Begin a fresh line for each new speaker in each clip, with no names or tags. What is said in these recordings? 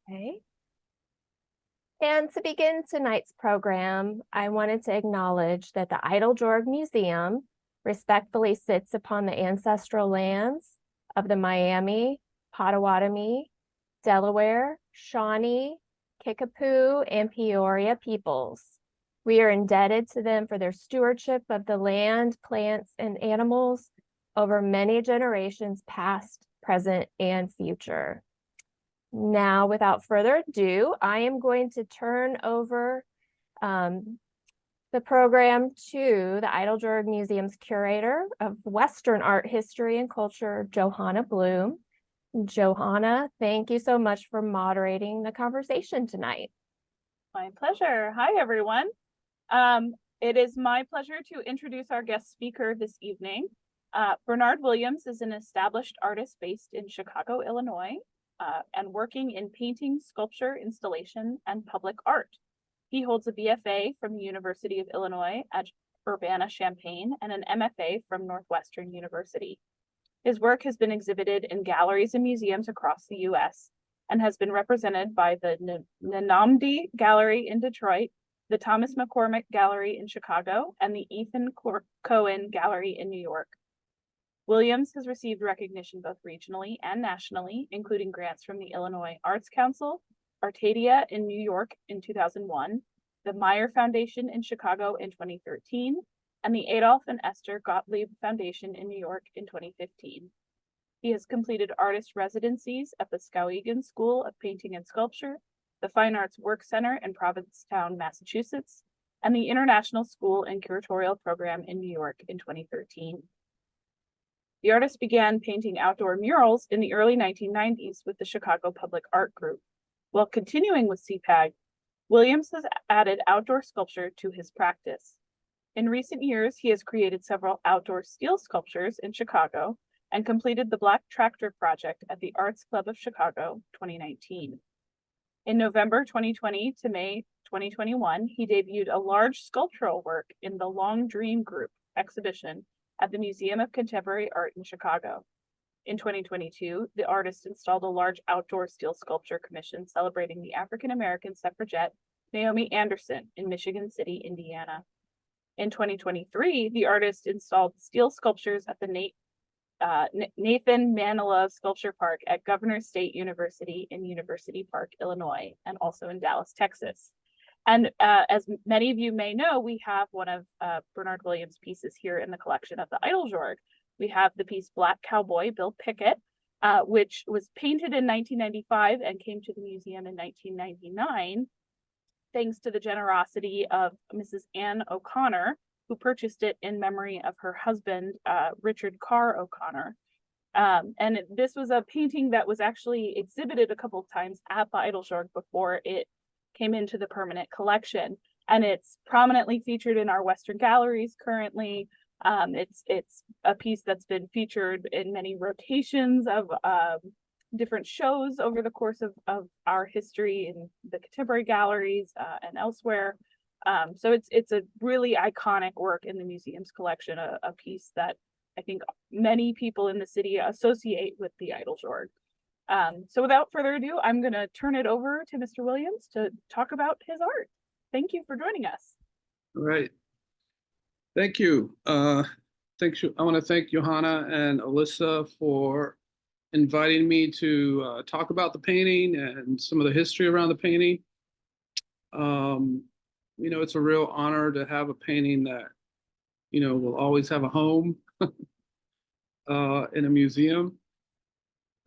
Okay. And to begin tonight's program, I wanted to acknowledge that the Eiteljorg Museum respectfully sits upon the ancestral lands of the Miami, Potawatomi, Delaware, Shawnee, Kickapoo, and Peoria peoples. We are indebted to them for their stewardship of the land, plants, and animals over many generations past, present, and future. Now, without further ado, I am going to turn over the program to the Eiteljorg Museum's curator of Western art history and culture, Johanna Blume. Johanna, thank you so much for moderating the conversation tonight.
My pleasure. Hi, everyone. It is my pleasure to introduce our guest speaker this evening. Bernard Williams is an established artist based in Chicago, Illinois, and working in painting, sculpture, installation, and public art. He holds a BFA from the University of Illinois at Urbana-Champaign and an MFA from Northwestern University. His work has been exhibited in galleries and museums across the U.S. and has been represented by the Nnamdi Gallery in Detroit, the Thomas McCormick Gallery in Chicago, and the Ethan Cohen Gallery in New York. Williams has received recognition both regionally and nationally, including grants from the Illinois Arts Council, Arcadia in New York in 2001, the Meyer Foundation in Chicago in 2013, and the Adolf and Esther Gottlieb Foundation in New York in 2015. He has completed artist residencies at the Skowhegan School of Painting and Sculpture, the Fine Arts Work Center in Provincetown, Massachusetts, and the International School and Curatorial Program in New York in 2013. The artist began painting outdoor murals in the early 1990s with the Chicago Public Art Group. While continuing with CPAG, Williams has added outdoor sculpture to his practice. In recent years, he has created several outdoor steel sculptures in Chicago and completed the Black Tractor Project at the Arts Club of Chicago 2019. In November 2020 to May 2021, he debuted a large sculptural work in the Long Dream Group exhibition at the Museum of Contemporary Art in Chicago. In 2022, the artist installed a large outdoor steel sculpture commission celebrating the African-American suffragette Naomi Anderson in Michigan City, Indiana. In 2023, the artist installed steel sculptures at the Nathan Manilow Sculpture Park at Governor State University in University Park, Illinois, and also in Dallas, Texas. And as many of you may know, we have one of Bernard Williams' pieces here in the collection of the Eiteljorg. We have the piece Black Cowboy, Bill Pickett, which was painted in 1995 and came to the museum in 1999, thanks to the generosity of Mrs. Anne O'Connor, who purchased it in memory of her husband, Richard Carr O'Connor. And this was a painting that was actually exhibited a couple of times at the Eiteljorg before it came into the permanent collection. And it's prominently featured in our Western galleries currently. It's a piece that's been featured in many rotations of different shows over the course of our history in the contemporary galleries and elsewhere. So it's a really iconic work in the museum's collection, a piece that I think many people in the city associate with the Eiteljorg. So without further ado, I'm going to turn it over to Mr. Williams to talk about his art. Thank you for joining us.
All right. Thank you. I want to thank Johanna and Alyssa for inviting me to talk about the painting and some of the history around the painting. It's a real honor to have a painting that, will always have a home in a museum.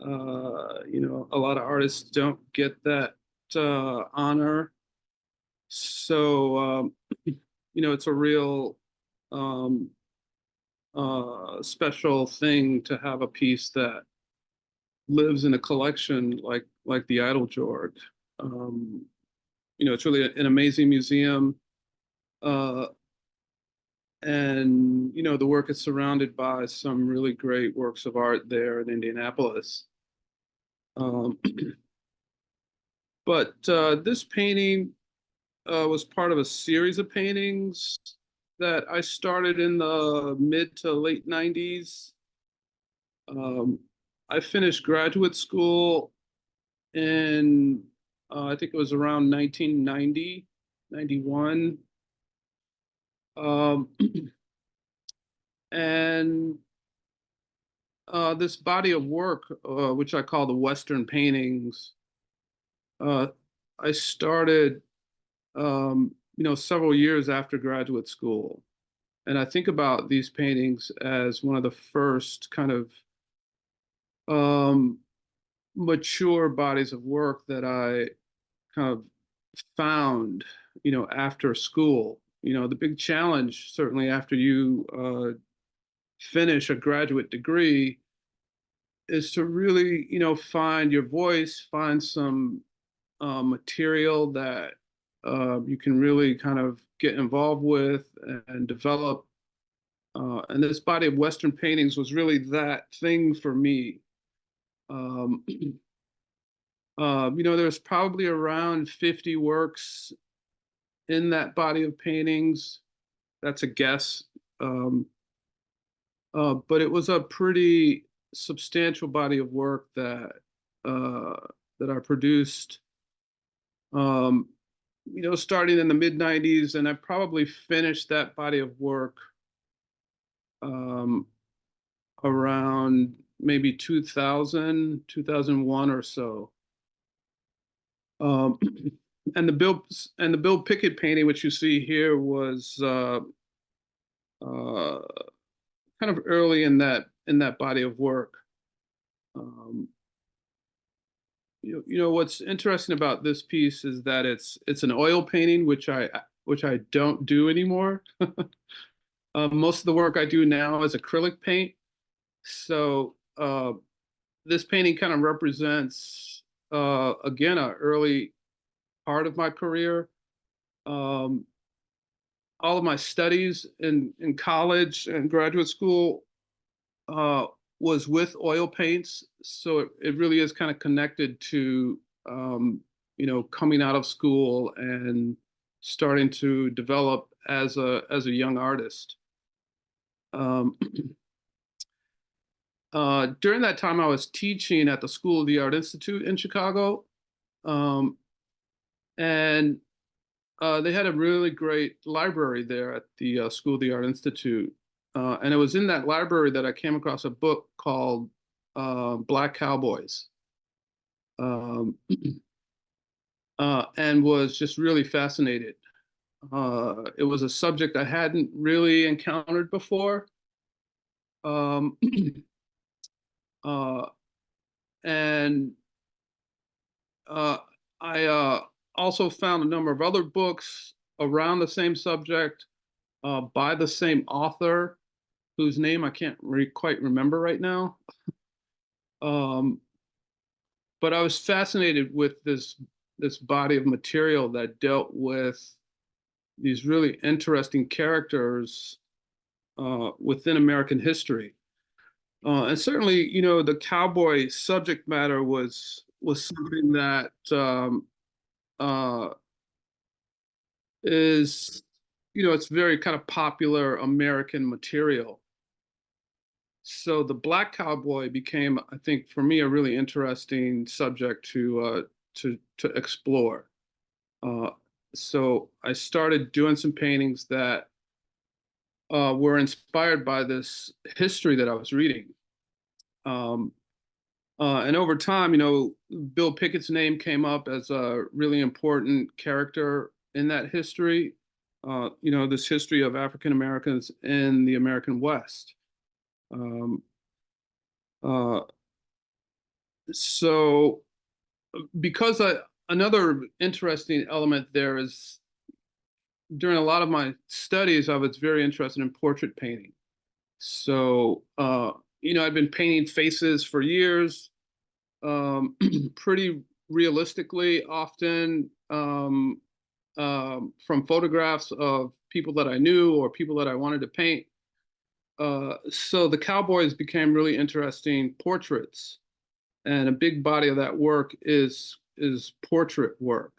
A lot of artists don't get that honor. So, it's a real special thing to have a piece that lives in a collection like the Eiteljorg. It's really an amazing museum. And, the work is surrounded by some really great works of art there in Indianapolis. But this painting was part of a series of paintings that I started in the mid to late 90s. I finished graduate school in I think it was around 1990, 91. Um, and this body of work, which I call the Western paintings, I started, several years after graduate school. And I think about these paintings as one of the first kind of um, mature bodies of work that I kind of found, after school. The big challenge, certainly after you finish a graduate degree, is to really, find your voice, find some material that you can really kind of get involved with and develop. And this body of Western paintings was really that thing for me. Um, there's probably around 50 works in that body of paintings. That's a guess. But it was a pretty substantial body of work uh, that I produced, um, starting in the mid 90s, and I probably finished that body of work um, around maybe 2000, 2001 or so. Um, and the Bill Pickett painting, which you see here, was uh, kind of early in that body of work. Um, what's interesting about this piece is that it's an oil painting, which I don't do anymore. Most of the work I do now is acrylic paint. So this painting kind of represents again an early part of my career. Um, all of my studies in college and graduate school uh, was with oil paints, so it really is kind of connected to coming out of school and starting to develop as a young artist. Um, during that time, I was teaching at the School of the Art Institute in Chicago, um, and they had a really great library there at the School of the Art Institute. And it was in that library that I came across a book called Black Cowboys, um, and was just really fascinated. It was a subject I hadn't really encountered before. Um, uh, and uh, I also found a number of other books around the same subject by the same author, whose name I can't quite remember right now. Um, but I was fascinated with this body of material that dealt with these really interesting characters within American history. And certainly, the cowboy subject matter was something that uh, is, it's very kind of popular American material. So the black cowboy became, I think, for me, a really interesting subject to explore. Uh, so I started doing some paintings that were inspired by this history that I was reading. Um, and over time, Bill Pickett's name came up as a really important character in that history. This history of African Americans in the American West. Um, uh, so because another interesting element there is during a lot of my studies, I was very interested in portrait painting. So, I've been painting faces for years, pretty realistically, often from photographs of people that I knew or people that I wanted to paint. So the Cowboys became really interesting portraits, and a big body of that work is portrait work.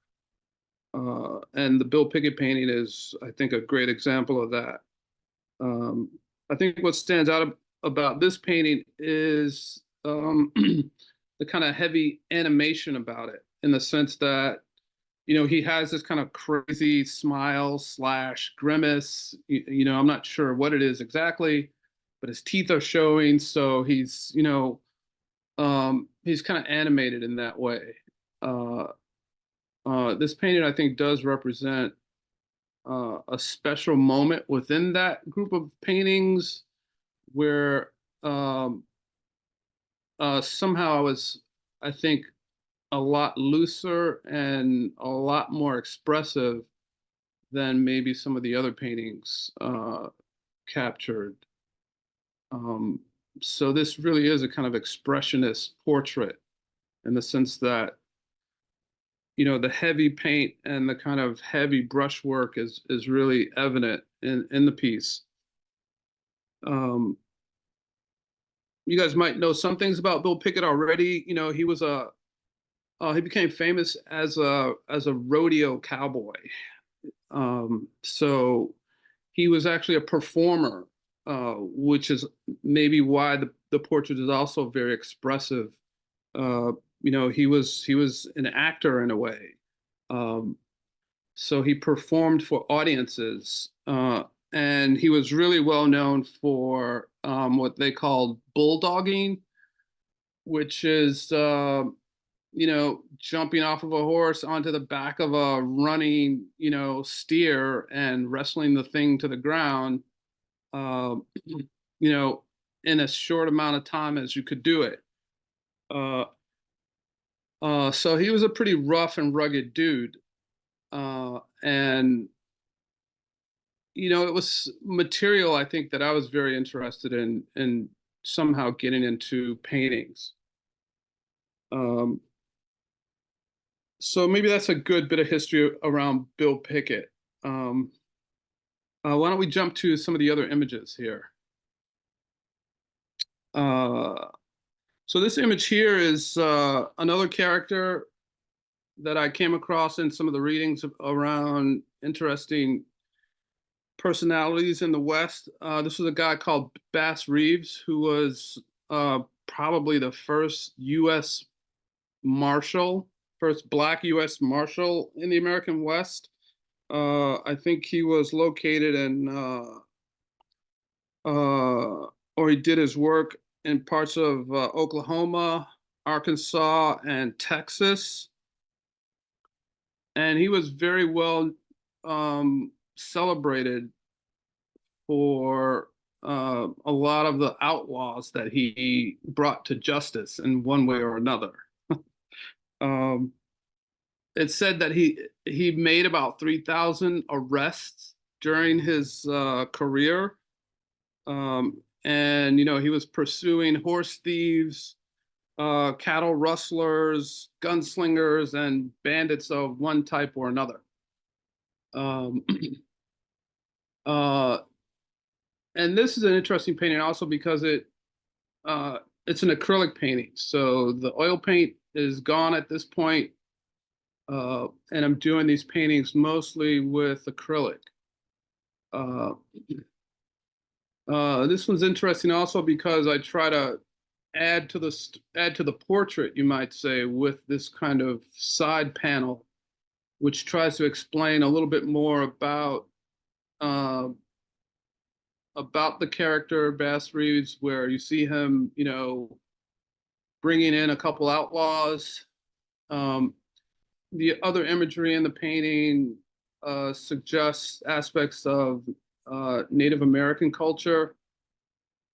And the Bill Pickett painting is, I think, a great example of that. Um, I think what stands out about this painting is the kind of heavy animation about it, in the sense that he has this kind of crazy smile slash grimace. I'm not sure what it is exactly, but his teeth are showing, so he's kind of animated in that way. Uh, this painting, I think, does represent a special moment within that group of paintings where somehow I think, a lot looser and a lot more expressive than maybe some of the other paintings captured. Um, so this really is a kind of expressionist portrait in the sense that, the heavy paint and the kind of heavy brushwork is really evident in the piece. You guys might know some things about Bill Pickett already. He became famous as a rodeo cowboy. So he was actually a performer, which is maybe why the portrait is also very expressive. He was an actor in a way. So he performed for audiences, and he was really well known for what they called bulldogging, which is jumping off of a horse onto the back of a running, steer and wrestling the thing to the ground, uh, in as short amount of time as you could do it. So he was a pretty rough and rugged dude. And it was material, I think, that I was very interested in somehow getting into paintings. So maybe that's a good bit of history around Bill Pickett. Why don't we jump to some of the other images here? So this image here is another character that I came across in some of the readings around interesting personalities in the West. This was a guy called Bass Reeves, who was probably the first U.S. Marshal, first Black U.S. Marshal in the American West. I think he was located or he did his work in parts of Oklahoma, Arkansas, and Texas. And he was very well celebrated for a lot of the outlaws that he brought to justice in one way or another. It's said that he made about 3,000 arrests during his career. And he was pursuing horse thieves, cattle rustlers, gunslingers, and bandits of one type or another. Um, and this is an interesting painting also because it's an acrylic painting. So the oil paint is gone at this point. And I'm doing these paintings mostly with acrylic. This one's interesting also because I try to add to the portrait, you might say, with this kind of side panel, which tries to explain a little bit more about the character Bass Reeves, where you see him, bringing in a couple outlaws. The other imagery in the painting suggests aspects of Native American culture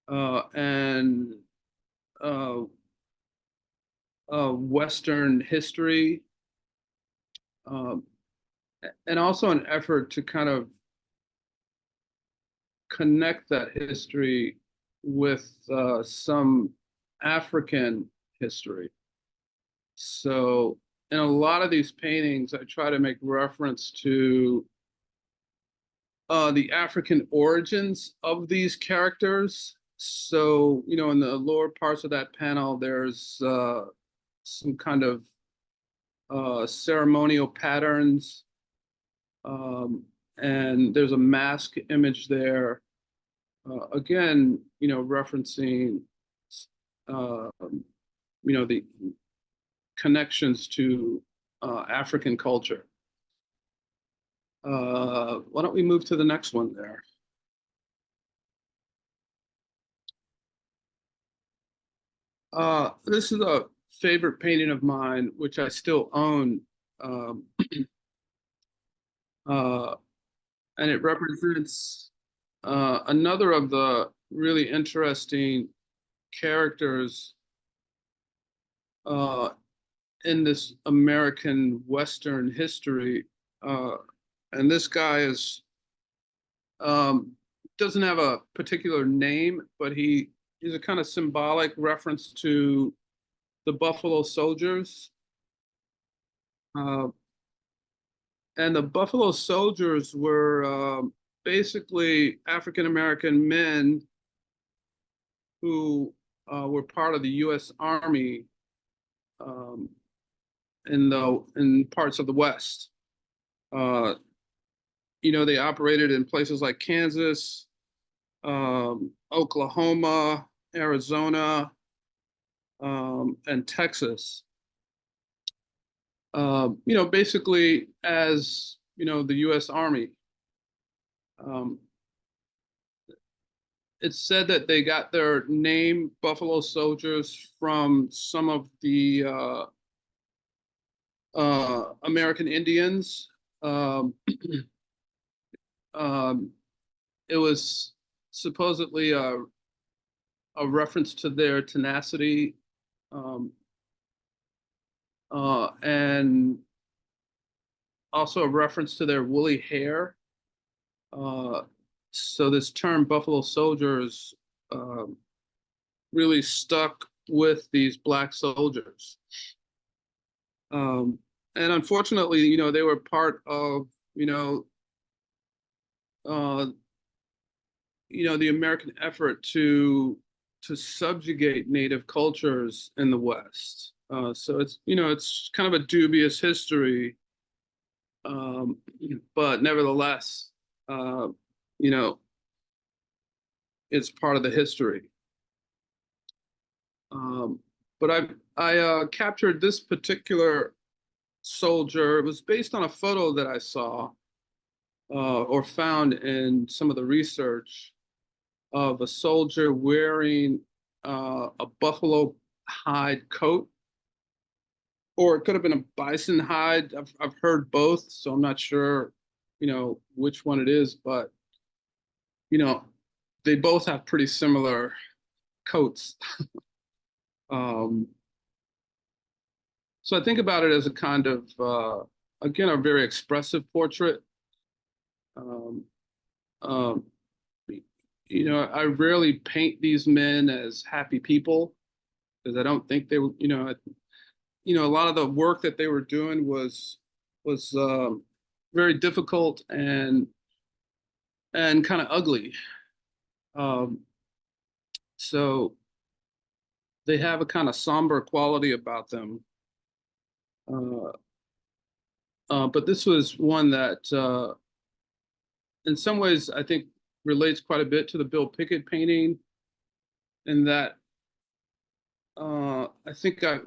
and Western history, and also an effort to kind of connect that history with some African history. So in a lot of these paintings, I try to make reference to the African origins of these characters. So, in the lower parts of that panel, there's some kind of ceremonial patterns. And there's a mask image there. Again, referencing, the connections to African culture. Why don't we move to the next one there? This is a favorite painting of mine, which I still own. Um, uh, and it represents another of the really interesting characters in this American Western history. And this guy is doesn't have a particular name, but he's a kind of symbolic reference to the Buffalo Soldiers. Uh, and the Buffalo Soldiers were basically African American men who were part of the U.S. Army um, in parts of the West. Uh, they operated in places like Kansas, Oklahoma, Arizona, and Texas. Basically as the U.S. Army. It's said that they got their name, Buffalo Soldiers, from some of the American Indians. Um, it was supposedly a reference to their tenacity, and also a reference to their woolly hair. So this term Buffalo Soldiers really stuck with these Black soldiers. And unfortunately, they were part of, the American effort to subjugate Native cultures in the West. So it's kind of a dubious history, but nevertheless, you know, it's part of the history. But I captured this particular soldier. It was based on a photo that I saw or found in some of the research of a soldier wearing a buffalo hide coat, or it could have been a bison hide. I've heard both, so I'm not sure, which one it is, but they both have pretty similar coats. So I think about it as a kind of, again, a very expressive portrait. Um, um, I rarely paint these men as happy people because I don't think they were, a lot of the work that they were doing was very difficult and kind of ugly. So they have a kind of somber quality about them. But this was one that, in some ways, I think relates quite a bit to the Bill Pickett painting, in that I think I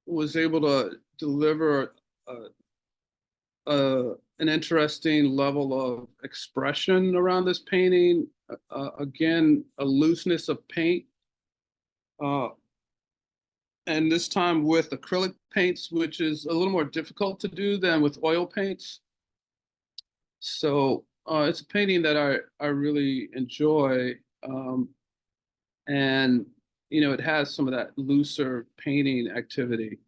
was able to deliver an interesting level of expression around this painting. Again, a looseness of paint. And this time with acrylic paints, which is a little more difficult to do than with oil paints. So it's a painting that I really enjoy. And, it has some of that looser painting activity.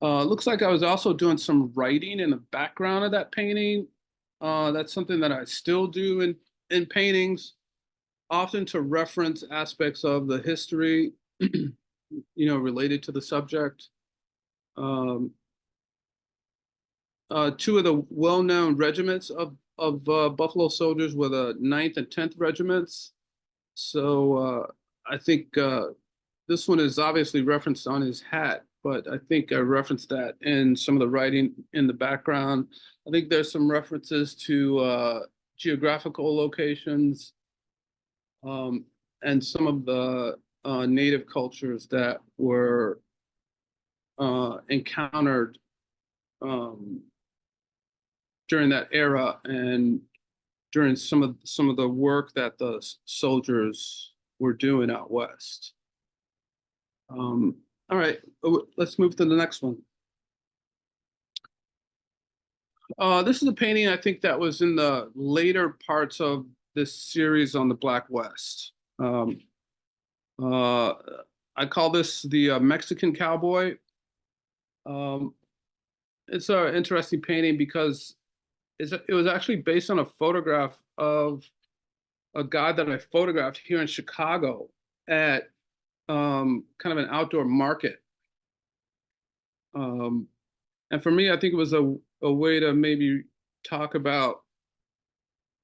Looks like I was also doing some writing in the background of that painting. That's something that I still do in paintings, often to reference aspects of the history, related to the subject. Two of the well-known regiments of Buffalo Soldiers were the 9th and 10th regiments. So I think this one is obviously referenced on his hat, but I think I referenced that in some of the writing in the background. I think there's some references to geographical locations, and some of the native cultures that were encountered during that era and during some of the work that the soldiers were doing out west. All right, let's move to the next one. This is a painting I think that was in the later parts of this series on the Black West. I call this the Mexican Cowboy. It's an interesting painting because it was actually based on a photograph of a guy that I photographed here in Chicago at kind of an outdoor market. And for me, I think it was a way to maybe talk about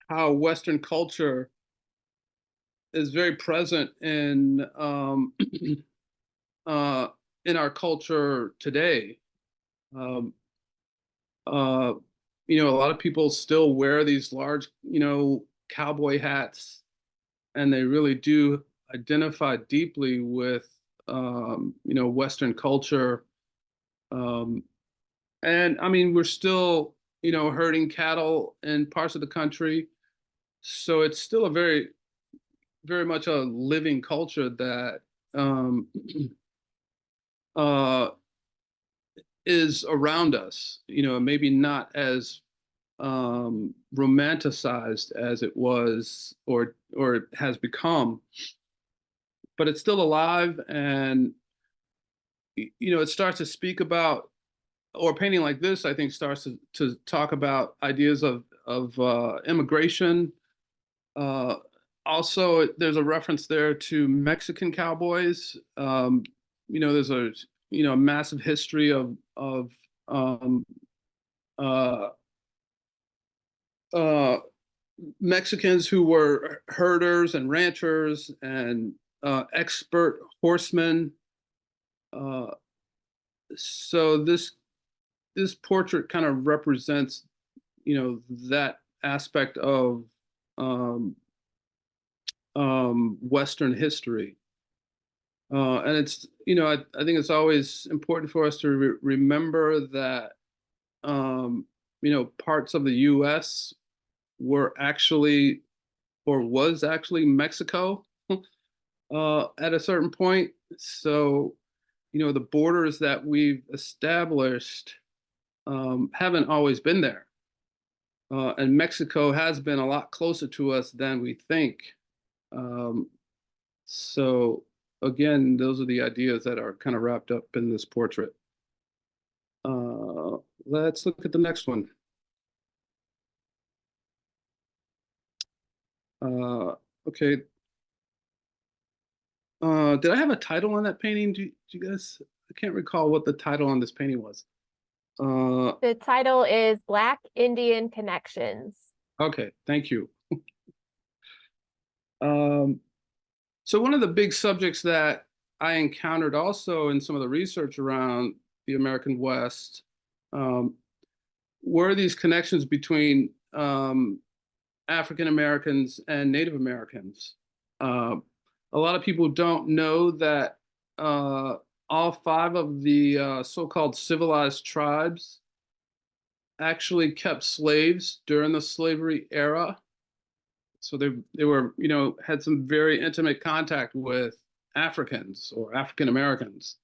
how Western culture is very present in our culture today. You know, a lot of people still wear these large, you know, cowboy hats, and they really do identify deeply with, you know, Western culture. And I mean, we're still, you know, herding cattle in parts of the country. So it's still a very, very much a living culture that is around us, you know, maybe not as romanticized as it was or it has become, but it's still alive. And you know, it starts to speak about, or a painting like this, I think, starts to talk about ideas of immigration. Also, there's a reference there to Mexican cowboys. You know, there's a massive history of um, uh, Mexicans who were herders and ranchers and expert horsemen. So this portrait kind of represents, you know, that aspect of Western history. And it's, you know, I think it's always important for us to remember that, you know, parts of the US were actually, or was actually Mexico at a certain point. So, you know, the borders that we've established haven't always been there. And Mexico has been a lot closer to us than we think. So again, those are the ideas that are kind of wrapped up in this portrait. Let's look at the next one. Okay. Did I have a title on that painting? Do you guys? I can't recall what the title on this painting was.
The title is Black Indian Connections.
Okay, thank you. So one of the big subjects that I encountered also in some of the research around the American West were these connections between African Americans and Native Americans. A lot of people don't know that all 5 of the so-called civilized tribes actually kept slaves during the slavery era. So they were, you know, had some very intimate contact with Africans or African Americans.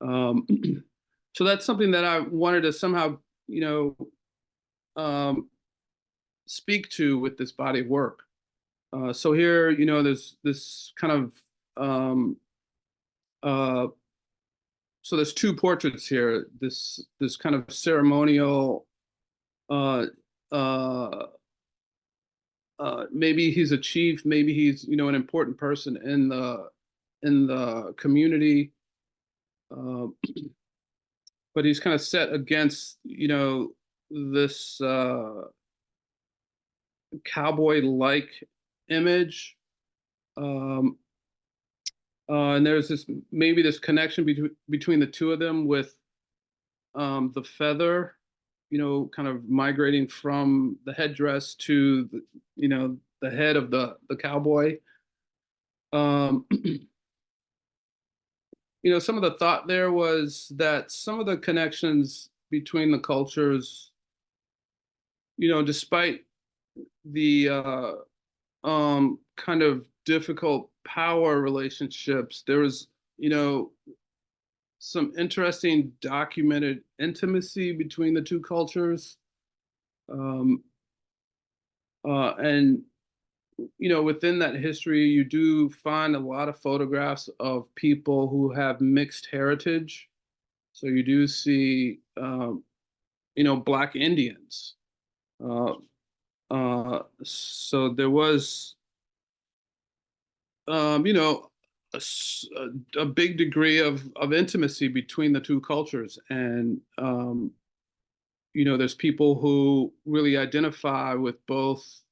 So that's something that I wanted to somehow, you know, speak to with this body of work. So here, you know, there's this kind of so there's 2 portraits here. This kind of ceremonial. Maybe he's a chief. Maybe he's, you know, an important person in the community. But he's kind of set against, you know, this cowboy-like image. And there's maybe this connection between the 2 of them with the feather, you know, kind of migrating from the headdress to the, you know, the head of the cowboy. You know, some of the thought there was that some of the connections between the cultures despite the kind of difficult power relationships, there was, some interesting documented intimacy between the two cultures. Um, and within that history, you do find a lot of photographs of people who have mixed heritage. So you do see, Black Indians. Uh, so there was, a big degree of intimacy between the two cultures, and there's people who really identify with both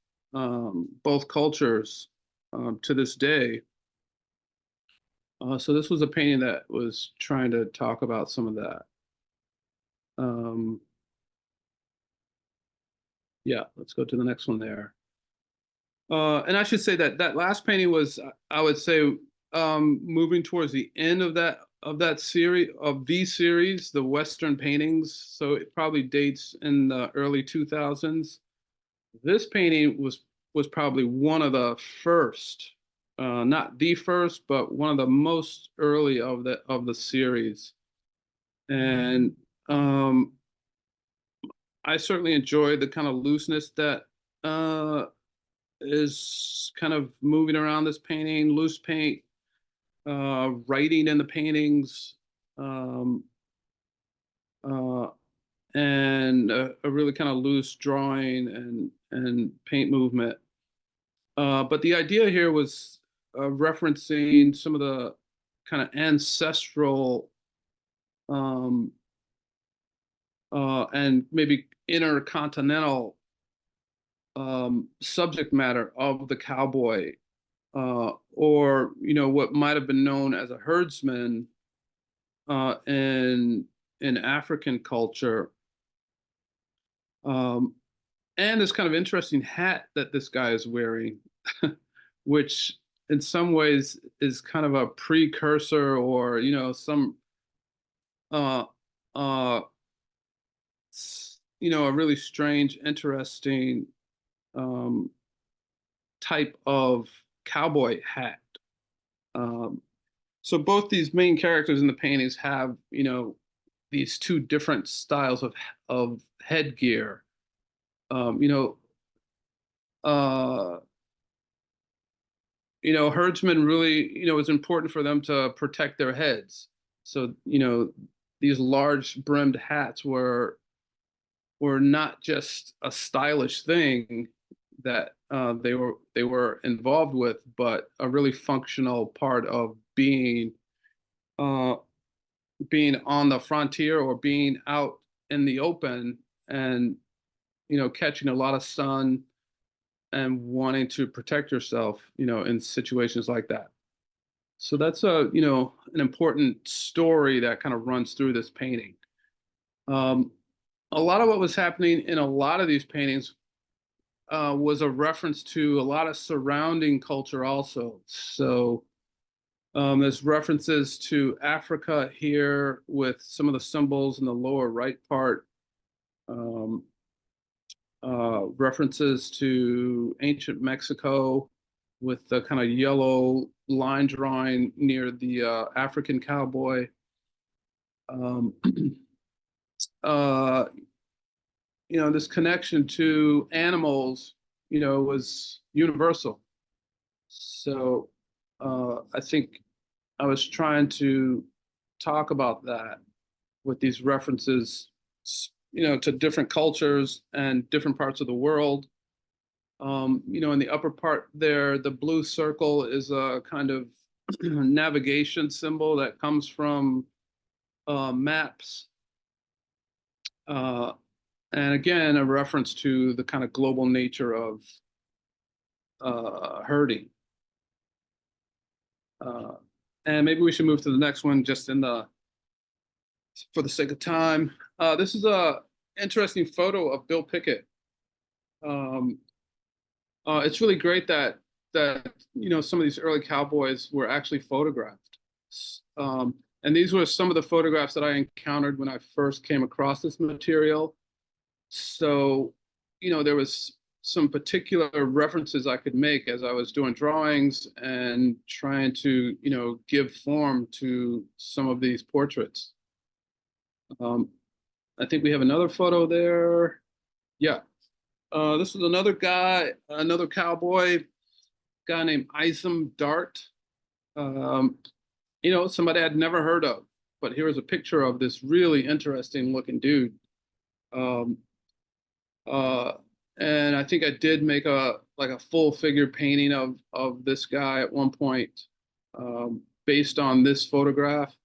cultures to this day. So this was a painting that was trying to talk about some of that. Yeah, let's go to the next one there. And I should say that that last painting was, I would say, moving towards the end of that series, the Western paintings. So it probably dates in the early 2000s. This painting was probably one of the first, not the first, but one of the most early of the series. And I certainly enjoyed the kind of looseness that is kind of moving around this painting, loose paint, writing in the paintings, um, uh, and a really kind of loose drawing and paint movement. But the idea here was referencing some of the kind of ancestral um, and maybe intercontinental subject matter of the cowboy, or what might have been known as a herdsman in African culture, and this kind of interesting hat that this guy is wearing, which in some ways is kind of a precursor, or some uh, uh, a really strange, interesting um, type of cowboy hat. Um, so both these main characters in the paintings have, these two different styles of headgear. Um, you know, uh, herdsmen really, it's important for them to protect their heads. So, these large brimmed hats were not just a stylish thing that they were involved with, but a really functional part of uh, being on the frontier, or being out in the open, and catching a lot of sun and wanting to protect yourself, in situations like that. So that's an important story that kind of runs through this painting. Um, a lot of what was happening in a lot of these paintings was a reference to a lot of surrounding culture also. So there's references to Africa here with some of the symbols in the lower right part. Um, References to ancient Mexico with the kind of yellow line drawing near the African cowboy. Um, uh, this connection to animals, was universal. So I think I was trying to talk about that with these references, to different cultures and different parts of the world. In the upper part there, the blue circle is a kind of navigation symbol that comes from maps. And again, a reference to the kind of global nature of herding. And maybe we should move to the next one just for the sake of time. This is a interesting photo of Bill Pickett. Um, it's really great that some of these early cowboys were actually photographed. And these were some of the photographs that I encountered when I first came across this material. So there was some particular references I could make as I was doing drawings and trying to, give form to some of these portraits. I think we have another photo there. Yeah. This is another guy, another cowboy, guy named Isam Dart. Somebody I'd never heard of, but here is a picture of this really interesting looking dude. Um, uh, and I think I did make a full figure painting of this guy at one point, based on this photograph.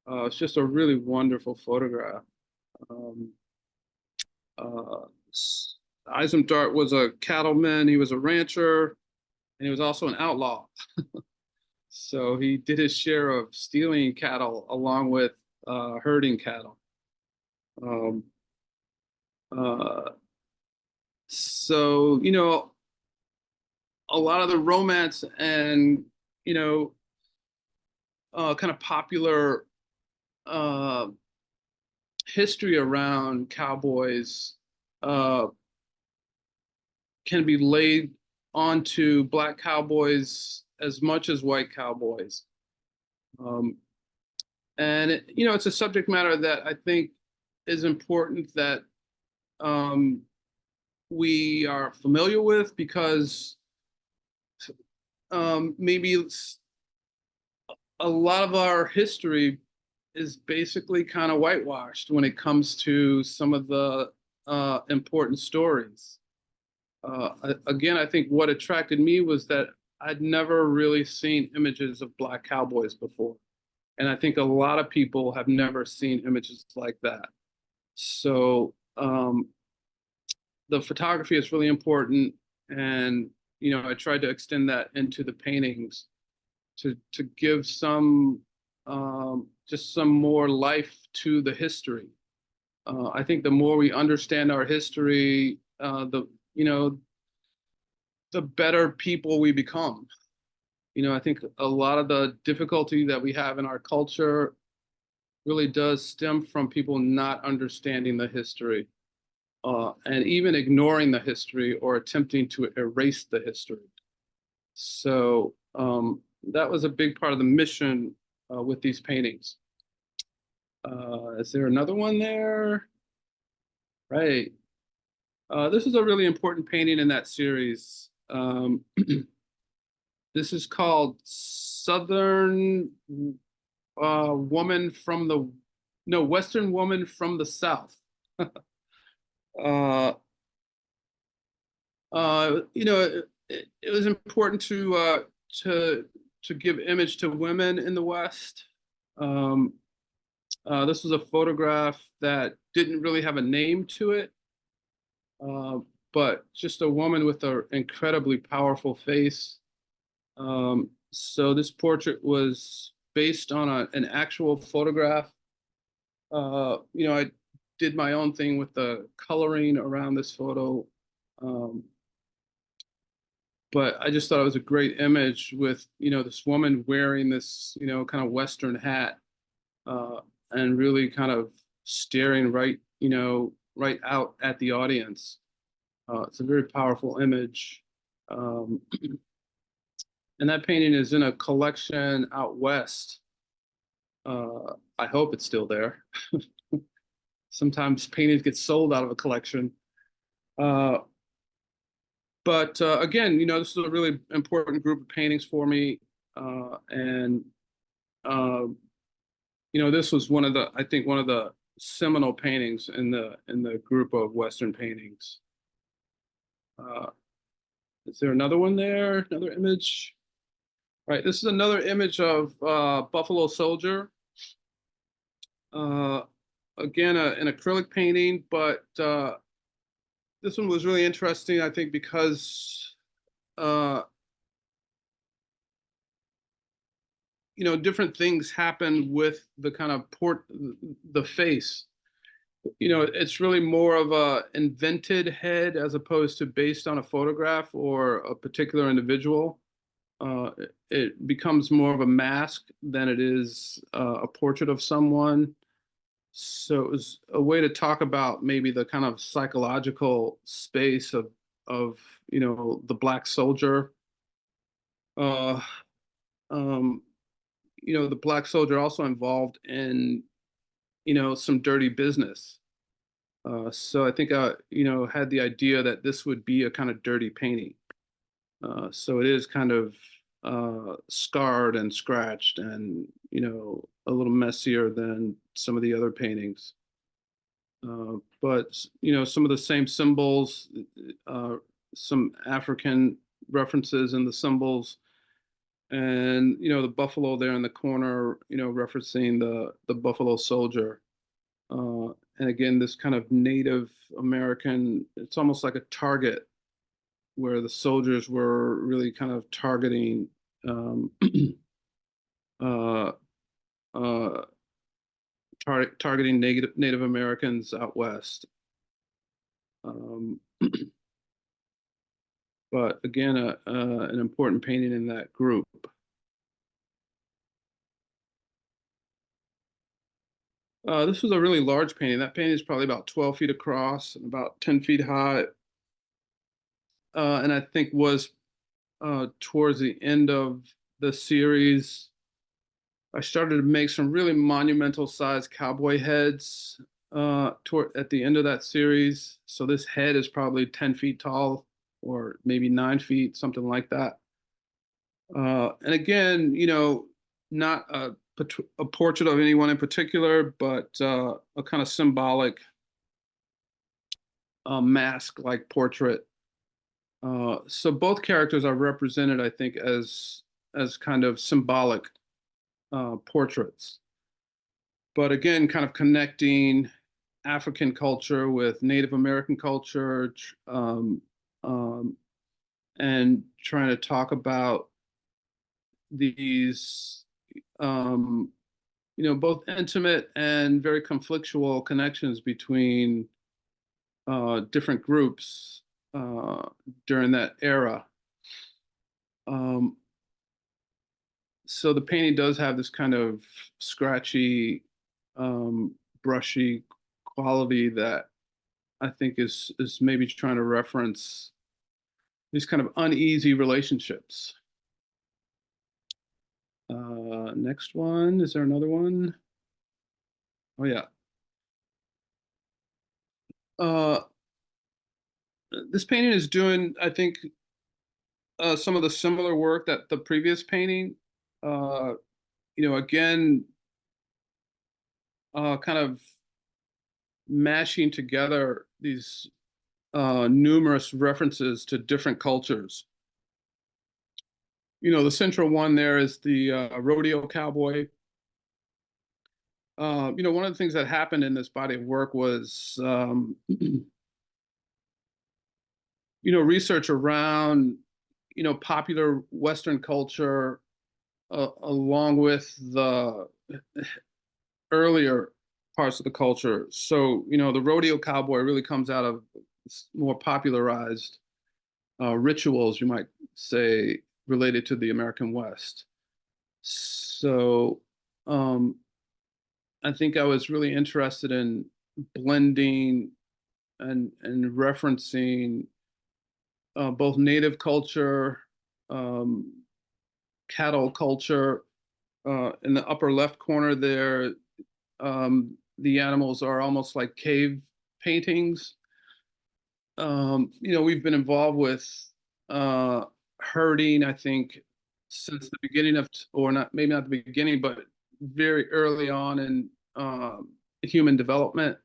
It's just a really wonderful photograph. Um, uh, Isam Dart was a cattleman, he was a rancher, and he was also an outlaw. So he did his share of stealing cattle along with herding cattle. Um, uh, so, a lot of the romance and, kind of popular history around cowboys can be laid onto Black cowboys as much as white cowboys. And it's a subject matter that I think is important that we are familiar with, because maybe a lot of our history is basically kind of whitewashed when it comes to some of the important stories. Again, I think what attracted me was that I'd never really seen images of Black cowboys before. And I think a lot of people have never seen images like that. So the photography is really important. And, I tried to extend that into the paintings to give some, just some more life to the history. I think the more we understand our history, the better people we become. I think a lot of the difficulty that we have in our culture really does stem from people not understanding the history, and even ignoring the history or attempting to erase the history. So that was a big part of the mission with these paintings. Is there another one there? Right. This is a really important painting in that series. This is called Southern Woman from the, no, Western Woman from the South. It was important to give image to women in the West. This was a photograph that didn't really have a name to it, but just a woman with an incredibly powerful face. So this portrait was based on an actual photograph. I did my own thing with the coloring around this photo. But I just thought it was a great image with, this woman wearing this, kind of Western hat, and really kind of staring right out at the audience. It's a very powerful image. And that painting is in a collection out west. I hope it's still there. Sometimes paintings get sold out of a collection. But again, this is a really important group of paintings for me. And this was I think one of the seminal paintings in the group of Western paintings. Is there another one there? Another image? Right, this is another image of Buffalo Soldier. Again, an acrylic painting, but this one was really interesting, I think, because different things happen with the kind of the face. It's really more of a invented head as opposed to based on a photograph or a particular individual. It becomes more of a mask than it is a portrait of someone. So it was a way to talk about maybe the kind of psychological space of the Black soldier. Uh, um, the Black soldier also involved in some dirty business. So I think had the idea that this would be a kind of dirty painting. So it is kind of scarred and scratched and a little messier than some of the other paintings. But some of the same symbols, uh, some African references in the symbols, and the buffalo there in the corner, referencing the buffalo soldier. And again, this kind of Native American, it's almost like a target where the soldiers were really kind of targeting um, uh, uh, targeting Native Americans out west. Um, but again, an important painting in that group. This was a really large painting. That painting is probably about 12 feet across and about 10 feet high. And I think was towards the end of the series, I started to make some really monumental sized cowboy heads at the end of that series. So this head is probably 10 feet tall or maybe 9 feet, something like that. And again, not a portrait of anyone in particular, but a kind of symbolic mask-like portrait. So both characters are represented, I think, as kind of symbolic portraits. But again, kind of connecting African culture with Native American culture, and trying to talk about these, both intimate and very conflictual connections between different groups during that era. So the painting does have this kind of scratchy, brushy quality that I think is maybe trying to reference these kind of uneasy relationships. Next one, is there another one? Oh yeah. This painting is doing, I think, some of the similar work that the previous painting, again, kind of mashing together these numerous references to different cultures. The central one there is the rodeo cowboy. One of the things that happened in this body of work was, research around, popular Western culture, along with the earlier parts of the culture. So, the rodeo cowboy really comes out of more popularized rituals, you might say, related to the American West. So, I think I was really interested in blending and referencing both native culture, um, cattle culture. In the upper left corner there, the animals are almost like cave paintings. We've been involved with herding, I think, since the beginning of, or not, maybe not the beginning, but very early on in human development.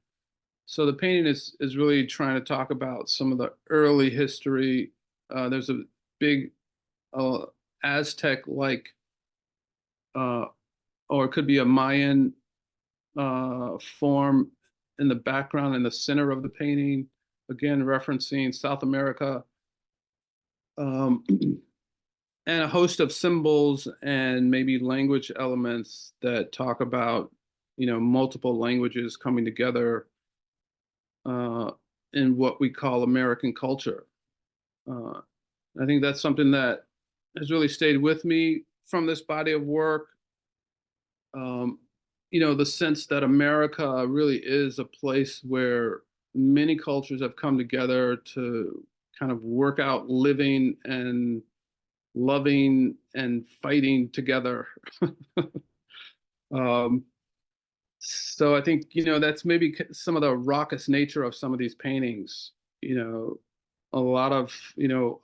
So the painting is really trying to talk about some of the early history. There's a big Aztec-like, or it could be a Mayan form in the background in the center of the painting, again referencing South America, and a host of symbols and maybe language elements that talk about multiple languages coming together in what we call American culture. I think that's something that has really stayed with me from this body of work. the sense that America really is a place where many cultures have come together to kind of work out living and loving and fighting together. um, so I think, that's maybe some of the raucous nature of some of these paintings. A lot of,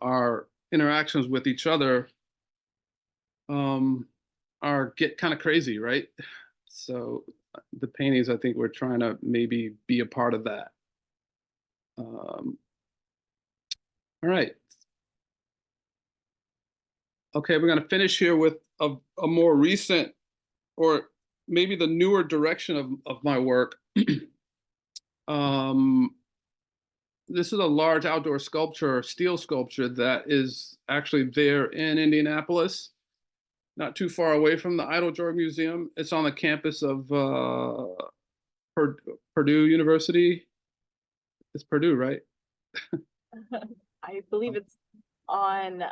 our interactions with each other are get kind of crazy, right? So the paintings, I think we're trying to maybe be a part of that. All right. Okay, we're going to finish here with a more recent, or maybe the newer direction of my work. This is a large outdoor sculpture, steel sculpture, that is actually there in Indianapolis, not too far away from the Eiteljorg Museum. It's on the campus of Purdue University. It's Purdue, right?
I believe it's on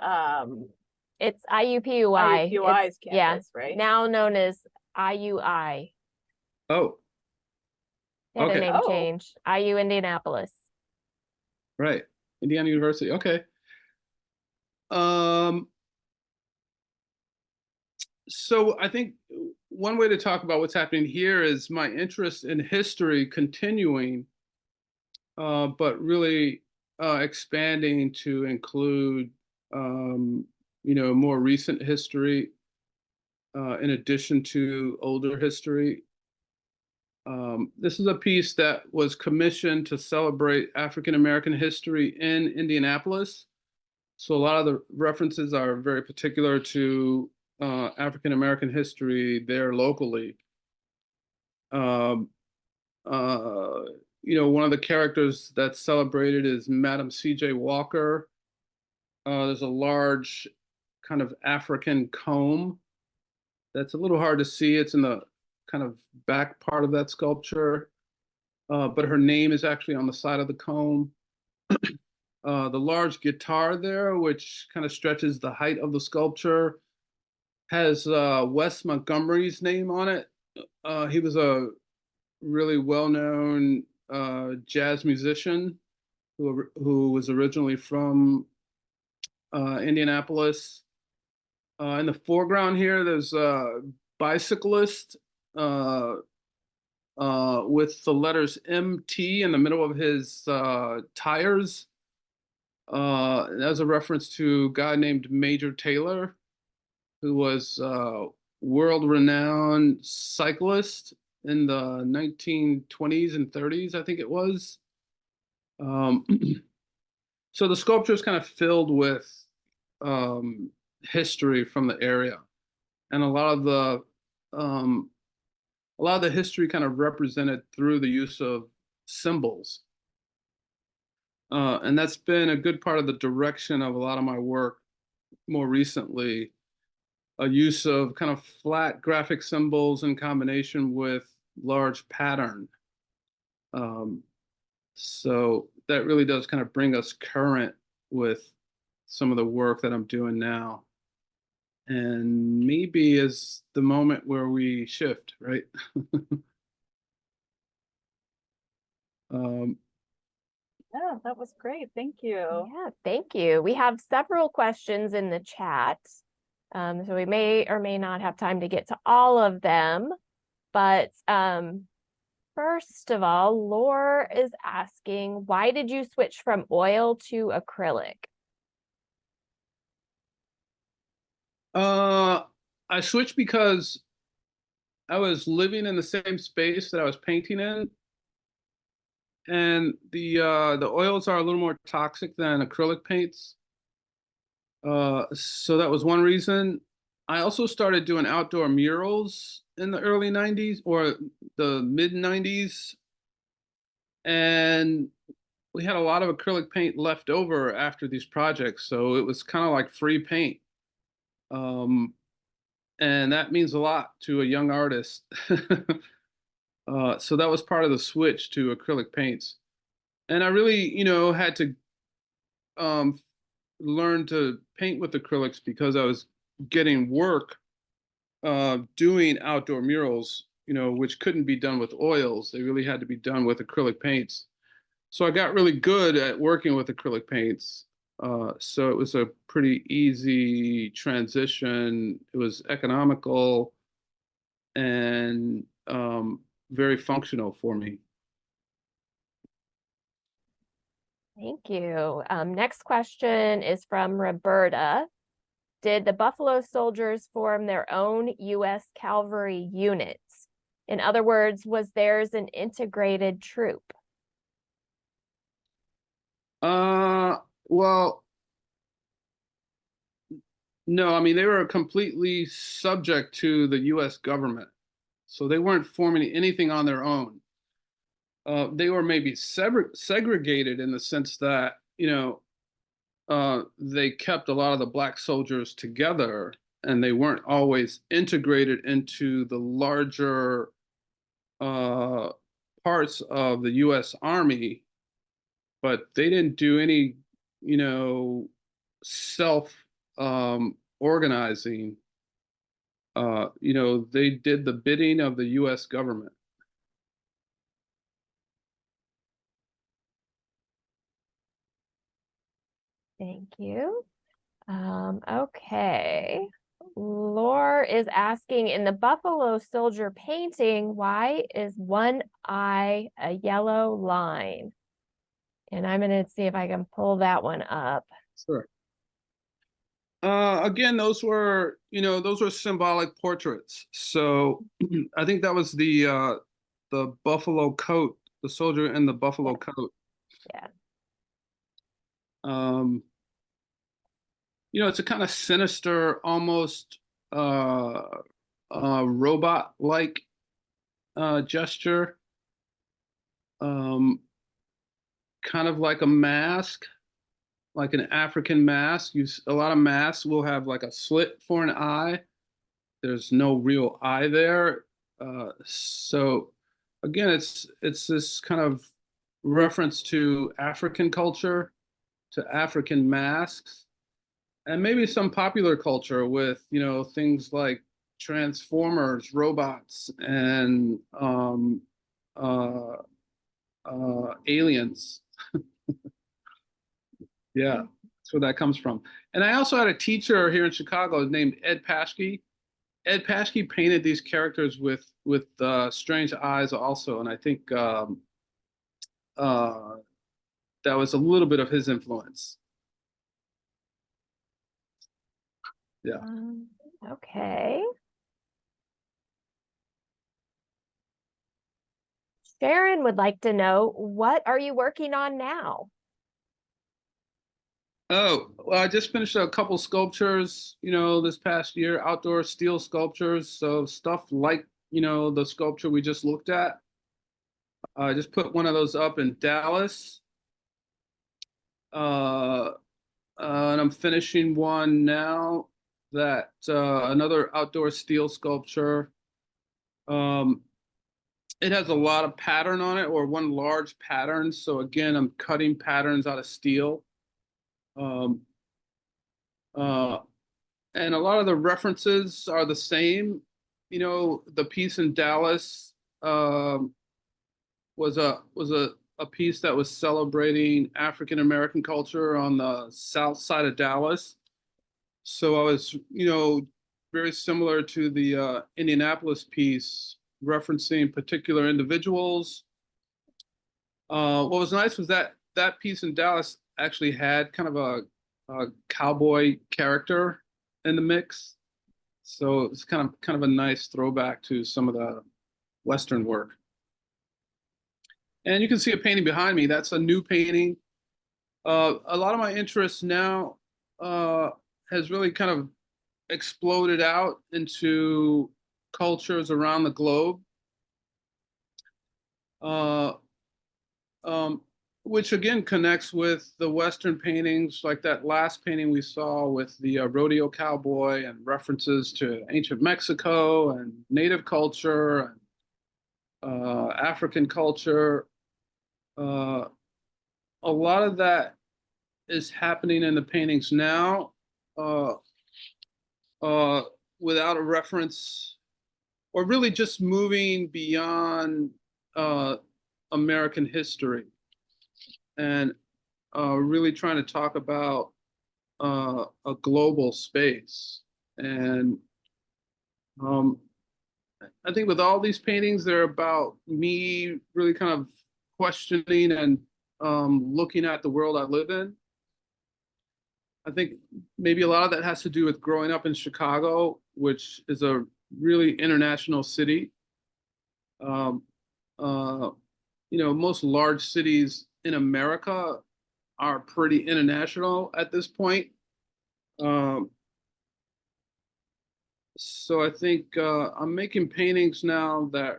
It's IUPUI.
IUPUI's
Yeah,
campus, right?
now known as IUI.
Oh,
They had a
okay.
name
Oh.
change. IU Indianapolis.
Right. Indiana University. Okay. So I think one way to talk about what's happening here is my interest in history continuing, but really expanding to include, more recent history, in addition to older history. This is a piece that was commissioned to celebrate African American history in Indianapolis. So a lot of the references are very particular to African American history there locally. Um, one of the characters that's celebrated is Madam C.J. Walker. There's a large kind of African comb that's a little hard to see. It's in the kind of back part of that sculpture, but her name is actually on the side of the comb. The large guitar there, which kind of stretches the height of the sculpture, has Wes Montgomery's name on it. He was a really well-known jazz musician who was originally from Indianapolis. In the foreground here, there's a bicyclist with the letters MT in the middle of his tires. As a reference to a guy named Major Taylor, who was a world-renowned cyclist in the 1920s and 30s, I think it was. So the sculpture is kind of filled with history from the area, and a lot of the history kind of represented through the use of symbols. And that's been a good part of the direction of a lot of my work more recently, a use of kind of flat graphic symbols in combination with large pattern. So that really does kind of bring us current with some of the work that I'm doing now. And maybe is the moment where we shift, right?
Yeah, that was great. Thank you.
Yeah, thank you. We have several questions in the chat. So we may or may not have time to get to all of them. But first of all, Laura is asking, why did you switch from oil to acrylic?
I switched because I was living in the same space that I was painting in, and the oils are a little more toxic than acrylic paints. So that was one reason. I also started doing outdoor murals in the early 90s or the mid 90s, and we had a lot of acrylic paint left over after these projects, so it was kind of like free paint. And that means a lot to a young artist. So that was part of the switch to acrylic paints. And I really, had to learn to paint with acrylics because I was getting work doing outdoor murals, which couldn't be done with oils. They really had to be done with acrylic paints. So I got really good at working with acrylic paints. So it was a pretty easy transition. It was economical and very functional for me.
Thank you. Next question is from Roberta. Did the Buffalo Soldiers form their own U.S. cavalry units? In other words, was theirs an integrated troop?
Well, no, I mean, they were completely subject to the U.S. government. So they weren't forming anything on their own. They were maybe segregated in the sense that, they kept a lot of the black soldiers together and they weren't always integrated into the larger parts of the U.S. Army, but they didn't do any, self organizing. They did the bidding of the U.S. government.
Thank you. Okay. Lore is asking, in the Buffalo Soldier painting, why is one eye a yellow line? And I'm going to see if I can pull that one up.
Sure. Again, those were symbolic portraits. So I think that was the buffalo coat, the soldier in the buffalo coat.
Yeah.
It's a kind of sinister, almost robot-like gesture. Kind of like a mask, like an African mask. A lot of masks will have like a slit for an eye. There's no real eye there. So again, it's this kind of reference to African culture, to African masks, and maybe some popular culture with, things like Transformers, robots, and aliens. Yeah, that's where that comes from. And I also had a teacher here in Chicago named Ed Paschke. Ed Paschke painted these characters with strange eyes also, and I think that was a little bit of his influence. Yeah.
Okay. Sharon would like to know, what are you working on now?
Oh, well, I just finished a couple sculptures, this past year, outdoor steel sculptures. So stuff like, the sculpture we just looked at. I just put one of those up in Dallas. And I'm finishing one now that another outdoor steel sculpture. It has a lot of pattern on it, or one large pattern. So again, I'm cutting patterns out of steel. And a lot of the references are the same. The piece in Dallas was a piece that was celebrating African American culture on the south side of Dallas. So I was, very similar to the Indianapolis piece, referencing particular individuals. What was nice was that piece in Dallas actually had kind of a cowboy character in the mix. So it's kind of a nice throwback to some of the Western work. And you can see a painting behind me. That's a new painting. A lot of my interest now has really kind of exploded out into cultures around the globe. Which again connects with the Western paintings, like that last painting we saw with the rodeo cowboy, and references to ancient Mexico and native culture and African culture. A lot of that is happening in the paintings now, without a reference or really just moving beyond American history and really trying to talk about a global space. And I think with all these paintings, they're about me really kind of questioning and looking at the world I live in. I think maybe a lot of that has to do with growing up in Chicago, which is a really international city. You know, most large cities in America are pretty international at this point. So I think I'm making paintings now that,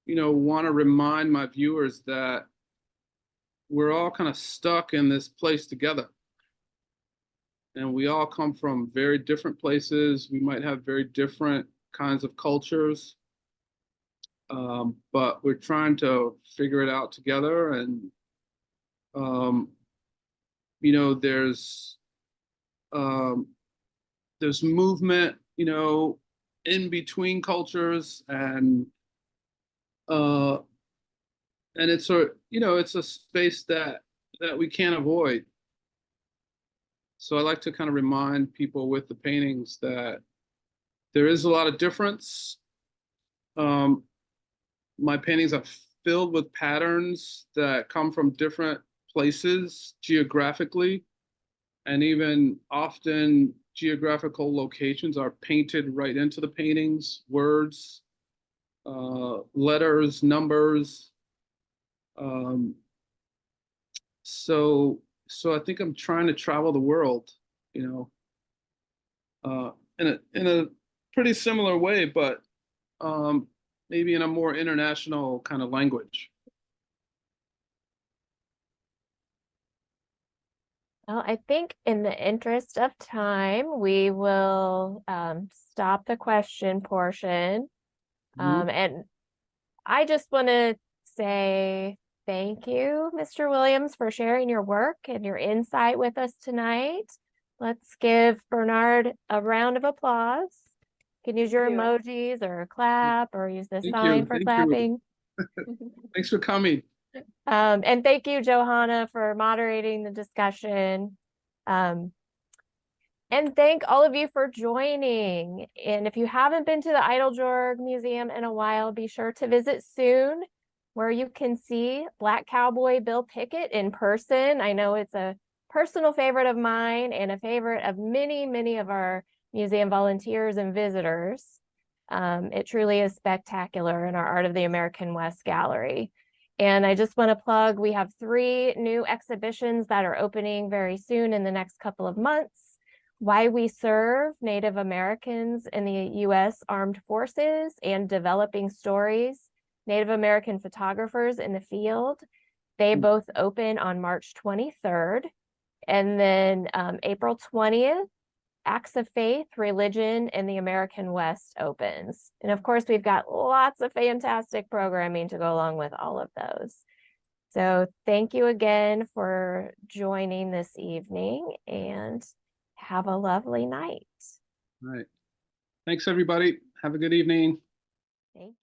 you know, want to remind my viewers that we're all kind of stuck in this place together. And we all come from very different places. We might have very different kinds of cultures, but we're trying to figure it out together. And, you know, there's movement, you know, in between cultures, and it's a, you know, it's a space that we can't avoid. So I like to kind of remind people with the paintings that there is a lot of difference. My paintings are filled with patterns that come from different places geographically, and even often geographical locations are painted right into the paintings, words, letters, numbers. So I think I'm trying to travel the world, you know, in a pretty similar way, but maybe in a more international kind of language.
Well, I think in the interest of time, we will stop the question portion. And I just want to say thank you, Mr. Williams, for sharing your work and your insight with us tonight. Let's give Bernard a round of applause. You can use your emojis or a clap or use the sign for clapping.
Thanks for coming.
And thank you, Johanna, for moderating the discussion. And thank all of you for joining. And if you haven't been to the Eiteljorg Museum in a while, be sure to visit soon, where you can see Black Cowboy Bill Pickett in person. I know it's a personal favorite of mine and a favorite of many, many of our museum volunteers and visitors. It truly is spectacular in our Art of the American West gallery. And I just want to plug, we have 3 new exhibitions that are opening very soon in the next couple of months. Why We Serve Native Americans in the U.S. Armed Forces and Developing Stories, Native American Photographers in the Field. They both open on March 23rd. And then April 20th, Acts of Faith, Religion in the American West opens. And of course, we've got lots of fantastic programming to go along with all of those. So thank you again for joining this evening, and have a lovely night.
All right. Thanks, everybody. Have a good evening.
Thank you.